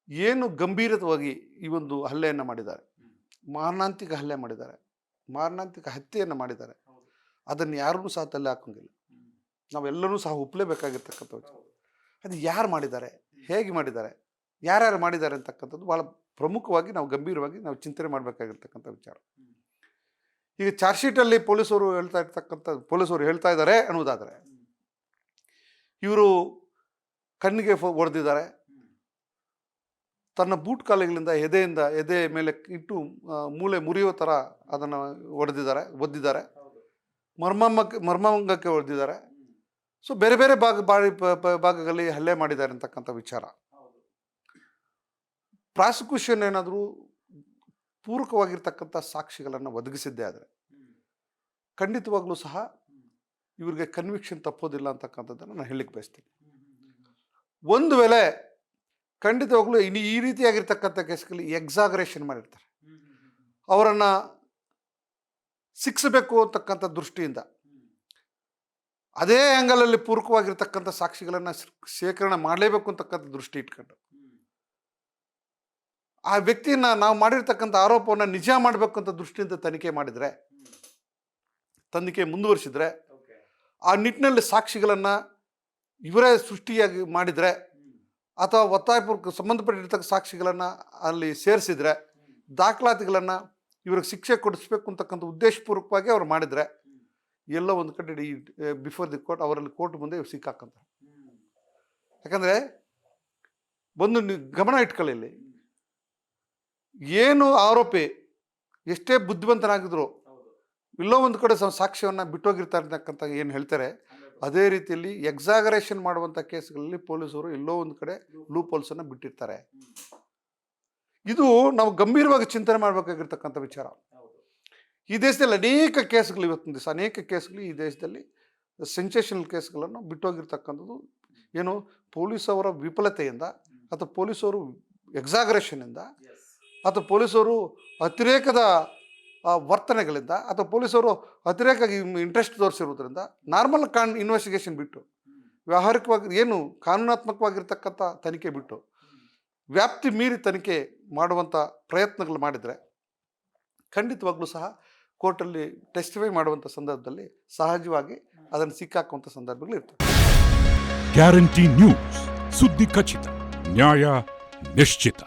ಏನು ಗಂಭೀರವಾಗಿ ಈ ಒಂದು ಹಲ್ಲೆಯನ್ನು ಮಾಡಿದ್ದಾರೆ, ಮಾರಣಾಂತಿಕ ಹಲ್ಲೆ ಮಾಡಿದ್ದಾರೆ, ಮಾರಣಾಂತಿಕ ಹತ್ಯೆಯನ್ನು ಮಾಡಿದ್ದಾರೆ. ಅದನ್ನು ಯಾರೂ ಸಹ ತಲೆ ಹಾಕೋಂಗಿಲ್ಲ. ನಾವೆಲ್ಲರೂ ಸಹ ಒಪ್ಪಲೇಬೇಕಾಗಿರ್ತಕ್ಕಂಥ ವಿಚಾರ. ಅದು ಯಾರು ಮಾಡಿದ್ದಾರೆ, ಹೇಗೆ ಮಾಡಿದ್ದಾರೆ, ಯಾರ್ಯಾರು ಮಾಡಿದ್ದಾರೆ ಅಂತಕ್ಕಂಥದ್ದು ಭಾಳ ಪ್ರಮುಖವಾಗಿ ನಾವು ಗಂಭೀರವಾಗಿ ನಾವು ಚಿಂತನೆ ಮಾಡಬೇಕಾಗಿರ್ತಕ್ಕಂಥ ವಿಚಾರ. ಈಗ ಚಾರ್ಜ್ ಶೀಟಲ್ಲಿ ಪೊಲೀಸರು ಹೇಳ್ತಾ ಇದ್ದಾರೆ ಅನ್ನೋದಾದರೆ, ಇವರು ಕಣ್ಣಿಗೆ ಹೊಡೆದಿದ್ದಾರೆ, ತನ್ನ ಬೂಟ್ ಕಾಲುಗಳಿಂದ ಎದೆ ಮೇಲೆ ಇಟ್ಟು ಮೂಳೆ ಮುರಿಯೋ ಥರ ಅದನ್ನು ಒದ್ದಿದ್ದಾರೆ, ಮರ್ಮಾಂಗಕ್ಕೆ ಹೊಡೆದಿದ್ದಾರೆ. ಸೊ ಬೇರೆ ಬೇರೆ ಭಾಗಗಳಲ್ಲಿ ಹಲ್ಲೆ ಮಾಡಿದ್ದಾರೆ ಅಂತಕ್ಕಂಥ ವಿಚಾರ. ಪ್ರಾಸಿಕ್ಯೂಷನ್ ಏನಾದರೂ ಪೂರಕವಾಗಿರ್ತಕ್ಕಂಥ ಸಾಕ್ಷಿಗಳನ್ನು ಒದಗಿಸಿದ್ದೇ ಆದರೆ ಖಂಡಿತವಾಗ್ಲೂ ಸಹ ಇವ್ರಿಗೆ ಕನ್ವಿಕ್ಷನ್ ತಪ್ಪೋದಿಲ್ಲ ಅಂತಕ್ಕಂಥದ್ದನ್ನು ನಾನು ಹೇಳಲಿಕ್ಕೆ ಬಯಸ್ತೀನಿ. ಒಂದು ವೇಳೆ ಖಂಡಿತವಾಗ್ಲೂ ಈ ರೀತಿಯಾಗಿರ್ತಕ್ಕಂಥ ಕೇಸ್ಗಳಲ್ಲಿ ಎಕ್ಸಾಗರೇಷನ್ ಮಾಡಿರ್ತಾರೆ, ಅವರನ್ನು ಶಿಕ್ಷಬೇಕು ಅಂತಕ್ಕಂಥ ದೃಷ್ಟಿಯಿಂದ ಅದೇ ಆ್ಯಂಗಲಲ್ಲಿ ಪೂರಕವಾಗಿರ್ತಕ್ಕಂಥ ಸಾಕ್ಷಿಗಳನ್ನು ಶೇಖರಣೆ ಮಾಡಲೇಬೇಕು ಅಂತಕ್ಕಂಥ ದೃಷ್ಟಿ ಇಟ್ಕೊಂಡು ಆ ವ್ಯಕ್ತಿಯನ್ನ ನಾವು ಮಾಡಿರ್ತಕ್ಕಂಥ ಆರೋಪವನ್ನು ನಿಜ ಮಾಡಬೇಕು ಅಂತ ದೃಷ್ಟಿಯಿಂದ ತನಿಖೆ ಮುಂದುವರಿಸಿದ್ರೆ, ಆ ನಿಟ್ಟಿನಲ್ಲಿ ಸಾಕ್ಷಿಗಳನ್ನು ಇವರೇ ಸೃಷ್ಟಿಯಾಗಿ ಮಾಡಿದರೆ ಅಥವಾ ಒತ್ತಾಯಪೂರ್ವಕ ಸಂಬಂಧಪಟ್ಟಿರ್ತಕ್ಕ ಸಾಕ್ಷಿಗಳನ್ನು ಅಲ್ಲಿ ಸೇರಿಸಿದರೆ, ದಾಖಲಾತಿಗಳನ್ನು ಇವ್ರಿಗೆ ಶಿಕ್ಷೆ ಕೊಡಿಸ್ಬೇಕು ಅಂತಕ್ಕಂಥ ಉದ್ದೇಶಪೂರ್ವಕವಾಗಿ ಅವ್ರು ಮಾಡಿದರೆ, ಎಲ್ಲೋ ಒಂದು ಕಡೆ ಈ ಬಿಫೋರ್ ದಿ ಕೋರ್ಟ್ ಅವರಲ್ಲಿ ಕೋರ್ಟ್ ಮುಂದೆ ಇವ್ರು ಸಿಕ್ಕಾಕಂತಾರೆ. ಯಾಕಂದರೆ ಒಂದು ಗಮನ ಇಟ್ಕೊಳ್ಳಿ, ಇಲ್ಲಿ ಏನು ಆರೋಪಿ ಎಷ್ಟೇ ಬುದ್ಧಿವಂತನಾಗಿದ್ರು ಎಲ್ಲೋ ಒಂದು ಕಡೆ ಸಾಕ್ಷ್ಯವನ್ನು ಬಿಟ್ಟೋಗಿರ್ತಾರೆ ಅಂತಕ್ಕಂಥ ಏನು ಹೇಳ್ತಾರೆ, ಅದೇ ರೀತಿಯಲ್ಲಿ ಎಕ್ಸಾಗರೇಷನ್ ಮಾಡುವಂಥ ಕೇಸ್ಗಳಲ್ಲಿ ಪೊಲೀಸರು ಎಲ್ಲೋ ಒಂದು ಕಡೆ ಲೂಪ್ ಹೋಲ್ಸನ್ನು ಬಿಟ್ಟಿರ್ತಾರೆ. ಇದು ನಾವು ಗಂಭೀರವಾಗಿ ಚಿಂತನೆ ಮಾಡಬೇಕಾಗಿರ್ತಕ್ಕಂಥ ವಿಚಾರ. ಈ ದೇಶದಲ್ಲಿ ಅನೇಕ ಕೇಸ್ಗಳು ಇವತ್ತಿನ ದಿವಸ ಈ ದೇಶದಲ್ಲಿ ಸೆನ್ಸೇಷನಲ್ ಕೇಸ್ಗಳನ್ನು ಬಿಟ್ಟೋಗಿರ್ತಕ್ಕಂಥದ್ದು ಏನು ಪೊಲೀಸವರ ವಿಫಲತೆಯಿಂದ ಅಥವಾ ಪೊಲೀಸರು ಎಕ್ಸಾಗರೇಷನಿಂದ ಅಥವಾ ಪೊಲೀಸರು ಅತಿರೇಕದ ವರ್ತನೆಗಳಿಂದ ಅಥವಾ ಪೊಲೀಸರು ಅತಿರೇಕ ಇಂಟ್ರೆಸ್ಟ್ ತೋರಿಸಿರೋದ್ರಿಂದ ನಾರ್ಮಲ್ ಇನ್ವೆಸ್ಟಿಗೇಷನ್ ಬಿಟ್ಟು ವ್ಯಾವಹಾರಿಕವಾಗಿ ಏನು ಕಾನೂನಾತ್ಮಕವಾಗಿರ್ತಕ್ಕಂಥ ತನಿಖೆ ಬಿಟ್ಟು ವ್ಯಾಪ್ತಿ ಮೀರಿ ತನಿಖೆ ಮಾಡುವಂಥ ಪ್ರಯತ್ನಗಳು ಮಾಡಿದರೆ ಖಂಡಿತವಾಗ್ಲೂ ಸಹ ಕೋರ್ಟಲ್ಲಿ ಟೆಸ್ಟಿಫೈ ಮಾಡುವಂಥ ಸಂದರ್ಭದಲ್ಲಿ ಸಹಜವಾಗಿ ಅದನ್ನು ಸಿಕ್ಕಾಕುವಂಥ ಸಂದರ್ಭಗಳು ಇರ್ತವೆ. ಗ್ಯಾರಂಟಿ ನ್ಯೂಸ್, ಸುದ್ದಿ ಖಚಿತ, ನ್ಯಾಯ ನಿಶ್ಚಿತ.